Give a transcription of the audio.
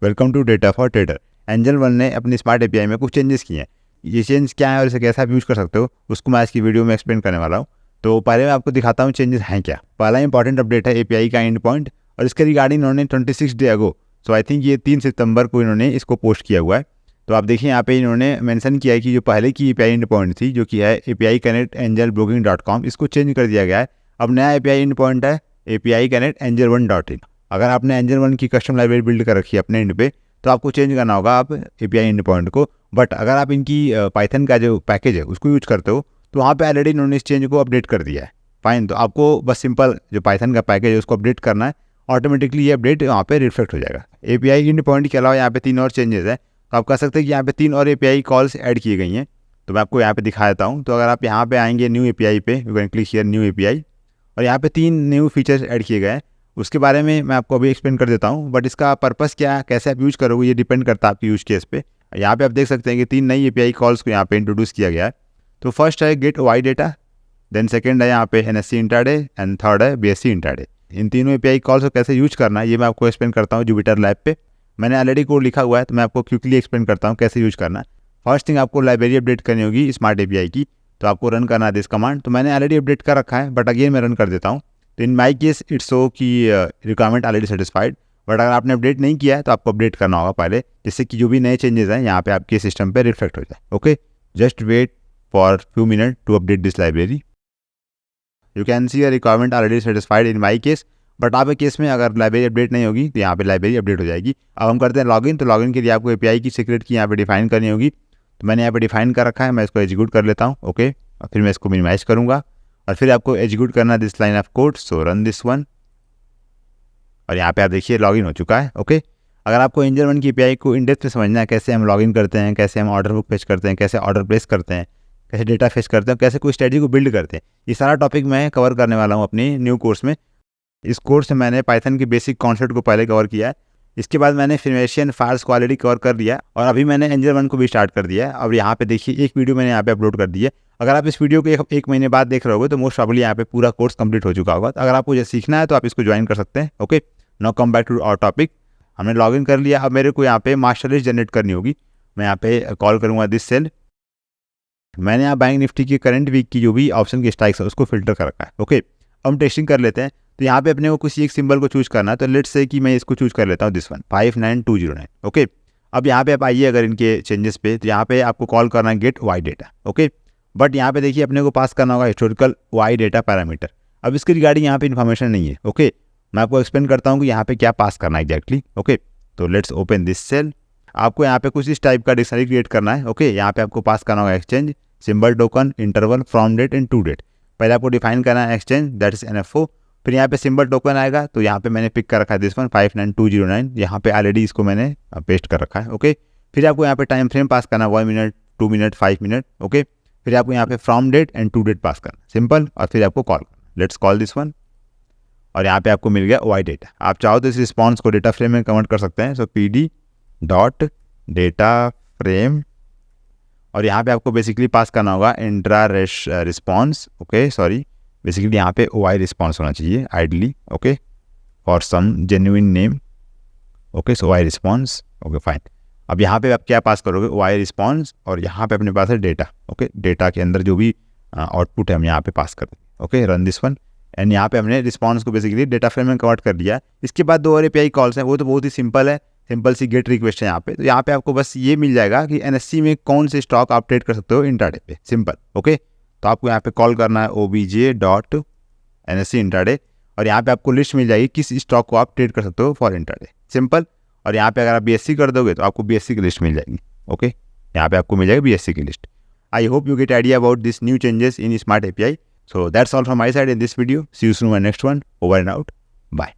Welcome to data for trader. Angel One ने अपनी smart API में कुछ चेंजेस किए हैं। ये चेंज क्या है और इसे कैसे आप यूज़ कर सकते हो उसको मैं आज की वीडियो में एक्सप्लेन करने वाला हूँ। तो पहले मैं आपको दिखाता हूँ चेंजेस हैं क्या। पहला इंपॉर्टेंट अपडेट है एपीआई का एंड पॉइंट, और इसके रिगार्डिंग इन्होंने 26 day ago, so I think ये 3 सितंबर को इन्होंने इसको पोस्ट किया हुआ है। तो आप देखिए यहाँ पे इन्होंने मेंशन किया है कि जो पहले की एपीआई एंड पॉइंट थी, जो कि है API Connect Angel Broking.com, इसको चेंज कर दिया गया है। अब नया एपीआई एंड पॉइंट है API Connect Angel1.in। अगर आपने एंजल वन की कस्टम लाइब्रेरी बिल्ड कर रखी है अपने एंड पे, तो आपको चेंज करना होगा आप एपीआई एंड पॉइंट को। बट अगर आप इनकी पाइथन का जो पैकेज है उसको यूज करते हो, तो वहाँ पे ऑलरेडी इन्होंने इस चेंज को अपडेट कर दिया है। फाइन, तो आपको बस सिंपल जो पाइथन का पैकेज है उसको अपडेट करना है, ऑटोमेटिकली ये अपडेट वहाँ पे रिफ्लेक्ट हो जाएगा। एपीआई एंड पॉइंट के अलावा यहाँ पे 3 और चेंजेस है। तो आप कह सकते हैं कि यहाँ पे 3 और एपीआई कॉल्स ऐड की गई हैं। तो मैं आपको यहाँ पे दिखा देता हूँ। तो अगर आप यहाँ पे आएंगे न्यू एपीआई पे, you can click here new API, और यहाँ पे 3 न्यू फीचर्स ऐड किए गए हैं। उसके बारे में मैं आपको अभी एक्सप्लेन कर देता हूँ, बट इसका पर्पस क्या है, कैसे आप यूज़ करोगे, ये डिपेंड करता है आपके यूज केस पे। यहाँ पे आप देख सकते हैं कि 3 नई एपीआई कॉल्स को यहाँ पे इंट्रोड्यूस किया गया है। तो फर्स्ट है get Y data, then second है यहाँ पे एनएससी इंट्राडे, एंड थर्ड है बीएससी इंट्राडे। इन तीनों एपीआई कॉल्स को कैसे यूज करना है ये मैं आपको एक्सप्लेन करता हूँ जुपिटर लैब पे। मैंने ऑलरेडी कोड लिखा हुआ है, तो मैं आपको क्विकली एक्सप्लेन करता हूँ कैसे यूज करना है। फर्स्ट थिंग, आपको लाइब्रेरी अपडेट करनी होगी स्मार्ट एपीआई की। तो आपको रन करना है दिस कमांड। तो मैंने ऑलरेडी अपडेट कर रखा है, बट अगेन मैं रन कर देता हूँ। तो इन माई केस इट्स सो कि रिक्वायरमेंट ऑलरेडी सेटिस्फाइड। बट अगर आपने अपडेट नहीं किया है तो आपको अपडेट करना होगा पहले, जिससे कि जो भी नए चेंजेस हैं यहाँ पे आपके सिस्टम पे रिफ्लेक्ट हो जाए। Okay, just wait for few minute to update this library. You can see a requirement already satisfied in my case, but आपके केस में अगर लाइब्रेरी अपडेट नहीं होगी तो यहाँ पे लाइब्रेरी अपडेट हो जाएगी। अब हम करते हैं लॉगिन। तो लॉगिन के लिए आपको एपीआई की सीक्रेट की यहाँ पे डिफाइन करनी होगी। तो मैंने यहाँ पे डिफाइन कर रखा है, मैं इसको एग्जीक्यूट कर लेता हूँ। ओके, और फिर मैं इसको मिनिमाइज करूँगा, और फिर आपको एग्जीक्यूट करना this line of code. So run this one, और यहाँ पे आप देखिए लॉगिन हो चुका है। ओके, अगर आपको एंजल वन की एपीआई को इन डेप्थ में समझना है, कैसे हम लॉगिन करते हैं, कैसे हम ऑर्डर बुक फेच करते हैं, कैसे ऑर्डर प्लेस करते हैं, कैसे डेटा फेच करते हैं, कैसे कोई स्ट्रेटजी को बिल्ड करते हैं, ये सारा टॉपिक मैं कवर करने वाला हूँ अपनी न्यू कोर्स में। इस कोर्स में मैंने पाइथन के बेसिक कॉन्सेप्ट को पहले कवर किया है। इसके बाद मैंने फिनेशियन फायर्स को ऑलरेडी कवर कर दिया, और अभी मैंने एंजल वन को भी स्टार्ट कर दिया है। अब यहाँ पे देखिए एक वीडियो मैंने यहाँ पे अपलोड कर दी है। अगर आप इस वीडियो को एक महीने बाद देख रहे होगे तो मोस्ट प्रॉब्ली यहाँ पे पूरा कोर्स कंप्लीट हो चुका होगा। तो अगर आपको ये सीखना है तो आप इसको ज्वाइन कर सकते हैं। Okay, now come back to our topic. हमने लॉगिन कर लिया। अब मेरे को यहाँ पे मास्टर लिस्ट जनरेट करनी होगी। मैं यहाँ पे कॉल करूँगा दिस सेल। मैंने यहाँ बैंक निफ्टी की करंट वीक की जो भी ऑप्शन की स्ट्राइक्स है उसको फिल्टर कर रखा है। ओके, अब हम टेस्टिंग कर लेते हैं। तो यहाँ पे अपने को किसी एक सिंबल को चूज करना है। तो लेट्स से कि मैं इसको चूज कर लेता हूँ दिस वन 59209। ओके, अब यहाँ पे आप आइए अगर इनके चेंजेस पे, तो यहाँ पे आपको कॉल करना है get Y data. Okay, but यहाँ पे देखिए अपने को पास करना होगा हिस्टोरिकल वाई डेटा पैरामीटर। अब इसके रिगार्डिंग यहाँ पे इन्फॉर्मेशन नहीं है। ओके, मैं आपको एक्सप्लेन करता हूँ कि यहाँ पे क्या पास करना है एग्जैक्टली। ओके, तो लेट्स ओपन दिस सेल। आपको यहाँ पे कुछ इस टाइप का डिक्शनरी क्रिएट करना है। ओके, यहाँ पे आपको पास करना होगा exchange, symbol, token, interval, from date and to date. पहले आपको डिफाइन करना है एक्सचेंज, दैट इज NFO। फिर यहाँ पे सिंबल टोकन आएगा। तो यहाँ पे मैंने पिक कर रखा है दिस वन 59209। यहाँ पे ऑलरेडी इसको मैंने पेस्ट कर रखा है। ओके, फिर आपको यहाँ पे टाइम फ्रेम पास करना है 1 मिनट, 2 मिनट, 5 मिनट। ओके, फिर आपको यहाँ पे from date and to date pass करना सिंपल, और फिर आपको कॉल करना। लेट्स कॉल दिस वन, और यहाँ पे आपको मिल गया वाई डेटा। आप चाहो तो इस रिस्पॉन्स को डेटा फ्रेम में कन्वर्ट कर सकते हैं। So PD dot data frame, और यहाँ पे आपको बेसिकली पास करना होगा intra response. Okay, sorry, basically यहाँ पे OI रिस्पॉन्स होना चाहिए ideally. Okay, for some genuine name. Okay, so OI response. Okay, fine. अब यहाँ पे आप क्या पास करोगे, OI रिस्पॉन्स, और यहाँ पे अपने पास है डेटा। ओके, डेटा के अंदर जो भी आउटपुट है हम यहाँ पे पास कर देंगे। Okay, run this one, and यहाँ पे हमने रिस्पॉन्स को बेसिकली डेटा फ्रेम में कन्वर्ट कर दिया। इसके बाद 2 और एपीआई कॉल्स हैं, वो तो बहुत ही सिंपल है, सिंपल सी गेट रिक्वेस्ट है यहाँ पे। तो यहाँ पे आपको बस ये मिल जाएगा कि NSC में कौन से स्टॉक आप ट्रेड कर सकते हो इंट्राडे पे, सिंपल। ओके, तो आपको यहाँ पे कॉल करना है obj.NSC इंट्राडे, और यहाँ पे आपको लिस्ट मिल जाएगी किस स्टॉक को आप ट्रेड कर सकते हो फॉर इंट्राडे, सिंपल। और यहाँ पे अगर आप BSC कर दोगे तो आपको BSC की लिस्ट मिल जाएगी। ओके, यहाँ पे आपको मिल जाएगी BSC की list. I hope you get idea about this new changes in smart API. So that's all from my side in this video. See you soon in my next one. Over and out. Bye.